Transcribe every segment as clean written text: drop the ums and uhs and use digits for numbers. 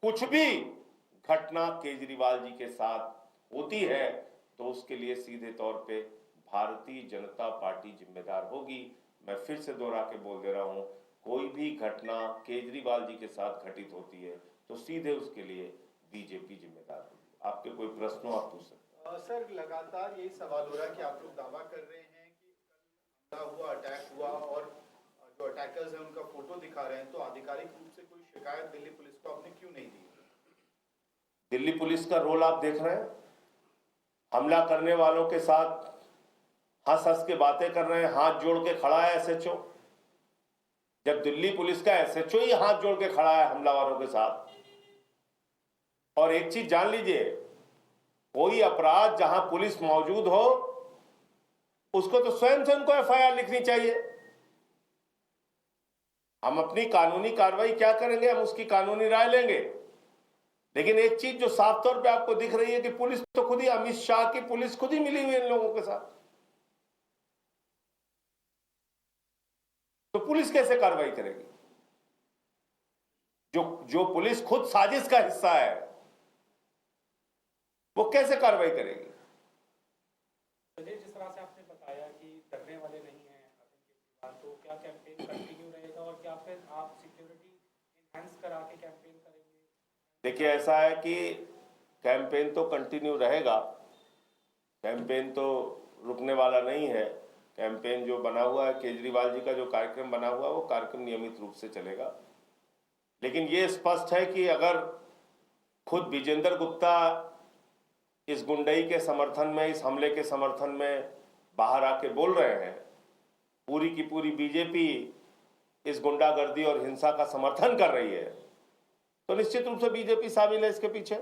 कुछ भी घटना केजरीवाल जी के साथ होती है तो उसके लिए सीधे तौर पे भारतीय जनता पार्टी जिम्मेदार होगी। मैं फिर से दोहरा के बोल दे रहा हूं, कोई भी घटना केजरीवाल जी के साथ घटित होती है तो सीधे उसके लिए बीजेपी जिम्मेदार होगी। आपके कोई प्रश्न आप पूछ सकते हैं। सर, लगातार यही सवाल हो रहा है कि आप लोग दावा कर रहे हैं कि हमला हुआ, अटैक हुआ, और जो अटैकर्स हैं उनका फोटो दिखा रहे हैं, तो आधिकारिक रूप से कोई शिकायत दिल्ली पुलिस को आपने क्यों नहीं दी? दिल्ली पुलिस का रोल आप देख रहे हैं, हमला करने वालों के साथ हंस हंस के बातें कर रहे हैं, हाथ जोड़ के खड़ा है एसएचओ। जब दिल्ली पुलिस का एसएचओ ही हाथ जोड़ के खड़ा है हमलावरों के साथ। और एक चीज जान लीजिए, कोई अपराध जहां पुलिस मौजूद हो उसको तो स्वयं से उनको एफआईआर लिखनी चाहिए। हम अपनी कानूनी कार्रवाई क्या करेंगे, हम उसकी कानूनी राय लेंगे, लेकिन एक चीज जो साफ तौर पे आपको दिख रही है कि पुलिस तो खुद ही, अमित शाह की पुलिस खुद ही मिली हुई है इन लोगों के साथ। तो पुलिस कैसे कार्रवाई करेगी? जो जो पुलिस खुद साजिश का हिस्सा है वो कैसे कार्रवाई करेगी? जिस तरह से आपने बताया कि डरने वाले नहीं हैं, तो क्या कैंपेन कंटिन्यू रहेगा और क्या फिर आप सिक्योरिटी एनहांस करा के कैंपेन करेंगे? देखिए, ऐसा है कि कैंपेन तो कंटिन्यू रहेगा, कैंपेन तो रुकने वाला नहीं है। कैंपेन जो बना हुआ है, केजरीवाल जी का जो कार्यक्रम बना हुआ है वो कार्यक्रम नियमित रूप से चलेगा। लेकिन ये स्पष्ट है कि अगर खुद विजेंद्र गुप्ता इस गुंडई के समर्थन में, इस हमले के समर्थन में बाहर आके बोल रहे हैं, पूरी की पूरी बीजेपी इस गुंडागर्दी और हिंसा का समर्थन कर रही है, तो निश्चित रूप से बीजेपी शामिल है इसके पीछे।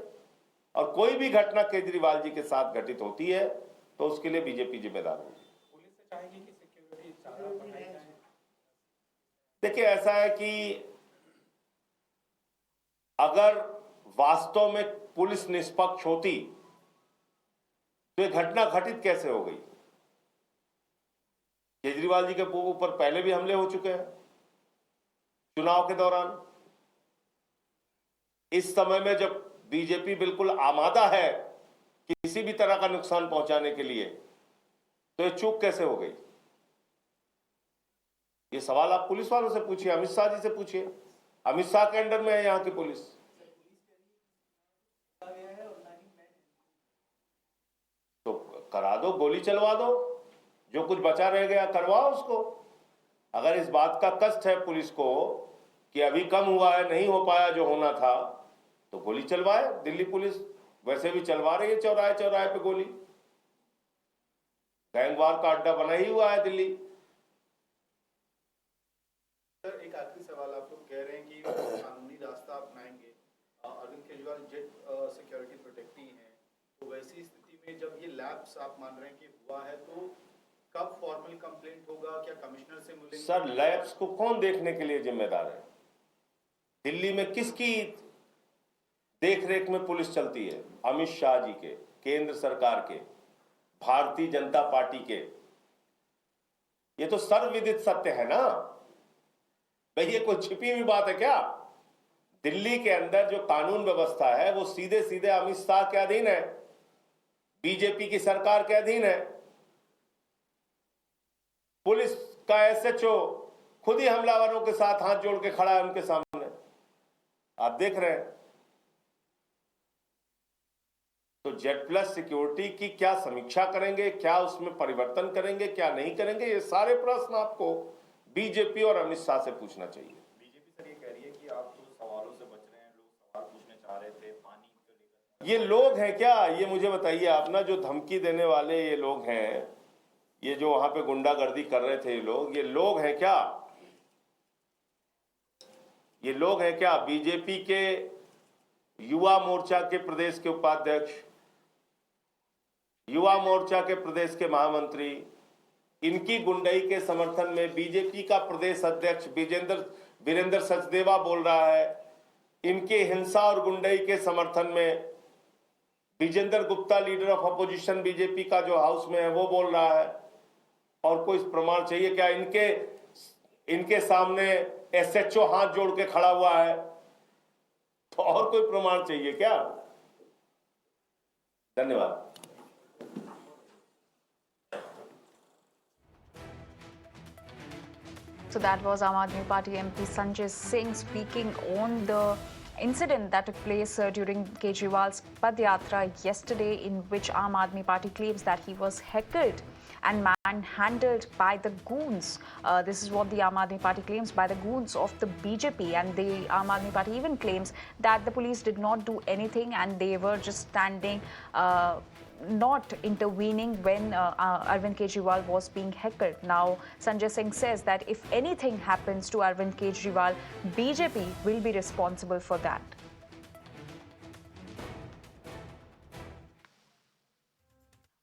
और कोई भी घटना केजरीवाल जी के साथ घटित होती है तो उसके लिए बीजेपी जिम्मेदार होगी। पुलिस से चाहेगी कि सिक्योरिटी ज्यादा बढ़ाई जाए? देखिए, ऐसा है कि अगर वास्तव में पुलिस निष्पक्ष होती तो ये घटना घटित कैसे हो गई? केजरीवाल जी के ऊपर पहले भी हमले हो चुके हैं चुनाव के दौरान। इस समय में जब बीजेपी बिल्कुल आमादा है किसी भी तरह का नुकसान पहुंचाने के लिए, तो ये चूक कैसे हो गई? ये सवाल आप पुलिस वालों से पूछिए, अमित शाह जी से पूछिए। अमित शाह के अंडर में है यहां की पुलिस। तो करा दो, गोली चलवा दो, जो कुछ बचा रह गया करवाओ उसको। अगर इस बात का कष्ट है पुलिस को कि अभी कम हुआ है, नहीं हो पाया जो होना था, तो गोली चलवाए। दिल्ली पुलिस वैसे भी चलवा रही है चौराहे चौराहे पे गोली। गैंगवार का अड्डा बना ही हुआ है दिल्ली। सर, एक आखिरी सवाल, आप लोग कह रहे हैं कि कानूनी रास्ता अपनाएंगे, Arvind Kejriwal Z security protect ही हैं, तो वैसी स्थिति में जब ये लैप्स आप मान रहे हैं कि हुआ है, तो कब फॉर्मल कंप्लेंट होगा? क्या कमिश्नर से मिलेंगे? सर, लैब्स को कौन देखने के लिए जिम्मेदार है? दिल्ली में किसकी देखरेख में पुलिस चलती है? अमित शाह जी के, केंद्र सरकार के, भारतीय जनता पार्टी के। ये तो सर्वविदित सत्य है ना भाई, ये कोई छिपी हुई बात है क्या? दिल्ली के अंदर जो कानून व्यवस्था है वो सीधे सीधे अमित शाह के अधीन है, बीजेपी की सरकार के अधीन है। पुलिस का एसएचओ खुद ही हमलावरों के साथ हाथ जोड़ के खड़ा है उनके सामने, आप देख रहे हैं। तो जेड प्लस सिक्योरिटी की क्या समीक्षा करेंगे, क्या उसमें परिवर्तन करेंगे, क्या नहीं करेंगे, ये सारे प्रश्न आपको बीजेपी और अमित शाह से पूछना चाहिए। बीजेपी सर ये कह रही है कि आप तो सवालों से बच रहे हैं, लोग सवाल पूछने चाह रहे थे पानी को लेकर। ये लोग हैं क्या, ये मुझे बताइए आप ना, जो धमकी देने वाले ये लोग हैं, ये जो वहां पे गुंडागर्दी कर रहे थे, ये लोग हैं क्या? ये लोग हैं क्या? बीजेपी के युवा मोर्चा के प्रदेश के उपाध्यक्ष, युवा मोर्चा के प्रदेश के महामंत्री, इनकी गुंडई के समर्थन में बीजेपी का प्रदेश अध्यक्ष वीरेंद्र सचदेवा बोल रहा है। इनके हिंसा और गुंडई के समर्थन में Vijender Gupta, leader of opposition BJP का जो हाउस में है, वो बोल रहा है। और कोई प्रमाण चाहिए क्या? इनके सामने एसएचओ हाथ जोड़ के खड़ा हुआ है। तो और कोई प्रमाण चाहिए क्या? धन्यवाद। So that was Aam Aadmi Party MP Sanjay Singh speaking on the incident that took place during Kejriwal's Padyatra yesterday, in which Aam Aadmi Party claims that he was heckled and manhandled by the goons. This is what the Aam Aadmi Party claims, by the goons of the BJP. And the Aam Aadmi Party even claims that the police did not do anything and they were just standing, not intervening when Arvind Kejriwal was being heckled. Now, Sanjay Singh says that if anything happens to Arvind Kejriwal, BJP will be responsible for that.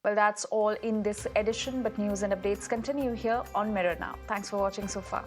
Well, that's all in this edition, but news and updates continue here on Mirror Now. Thanks for watching so far.